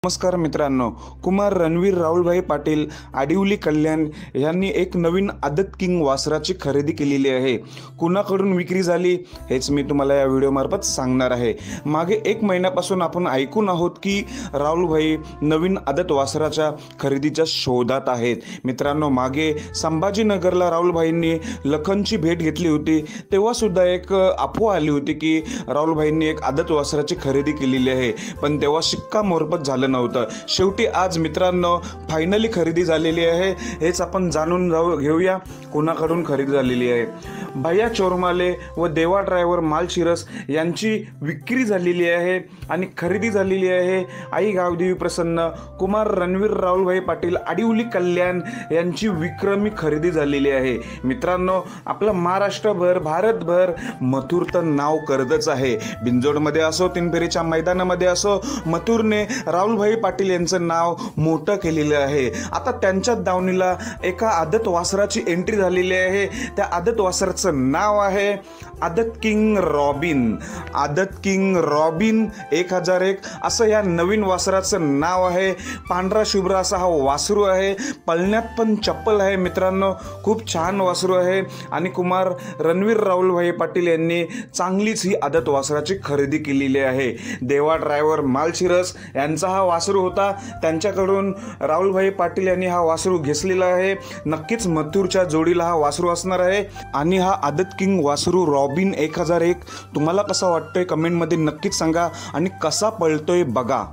नमस्कार मित्रांनो, कुमार रणवीर राहुलभाई पाटील आडिवली कल्याण यांनी एक नवीन आदत किंग वासराची खरेदी केलेली आहे। कुणाकडून विक्री झाली हेच मी तुम्हाला या व्हिडिओमार्फत सांगणार आहे। मागे एक महिन्यापासून आपण ऐकून आहोत की राहुलभाई नवीन आदत वासराच्या खरेदीच्या शोधात आहेत। मित्रांनो, मागे संभाजीनगरला राहुलभाईंनी लखनची भेट घेतली होती, तेव्हा सुद्धा एक अफवा आली होती की राहुलभाईंनी एक आदत वासराची खरेदी केलेली आहे, पण तेव्हा शिक्कामोर्तब झालं नव्हतं। शेवटी आज मित्रांनो फायनली खरेदी झालेली आहे। हेच आपण जाणून घेऊया कोणाकडून खरेदी झालेली आहे। भैया चोरमाले व देवा ड्रायव्हर मालशिरस यांची विक्री झालेली आहे आणि खरेदी झालेली आहे आई गावदेवी प्रसन्न कुमार रणवीर राहुलभाई पाटील आडिवली कल्याण यांची विक्रमी खरेदी झालेली आहे। मित्रांनो, आपला महाराष्ट्रभर भारतभर मथुर तर नाव करतच आहे। बिंजोडमध्ये असो, तीनफेरीच्या मैदानामध्ये असो, मथुरने राहुलभाई पाटील यांचं नाव मोठं केलेलं आहे। आता त्यांच्याच दावणीला एका आदत वासराची एंट्री झालेली आहे। त्या आदत वासराचं नाव आहे आदत किंग रॉबिन। आदत किंग रॉबिन 1001 असं या नवीन वासराचं नाव आहे। पांढरा शुभ्र असा हा वासरू आहे, पळण्यात पण चप्पल आहे। मित्रांनो, खूप छान वासरू आहे आणि कुमार रणवीर राहुलभाई पाटील यांनी चांगलीच ही आदत वासराची खरेदी केलेली आहे। देवा ड्रायव्हर मालशिरस यांचा हा वासरू होता, त्यांच्याकडून राहुलभाई पाटील यांनी हा वासरू घेतलेला आहे। नक्कीच मथुरच्या जोडीला हा वासरू असणार आहे आणि हा आदत किंग वासरू रॉबिन 1001 तुम्हाला कसा वाटतोय कमेंटमध्ये नक्कीच सांगा आणि कसा पळतोय बघा।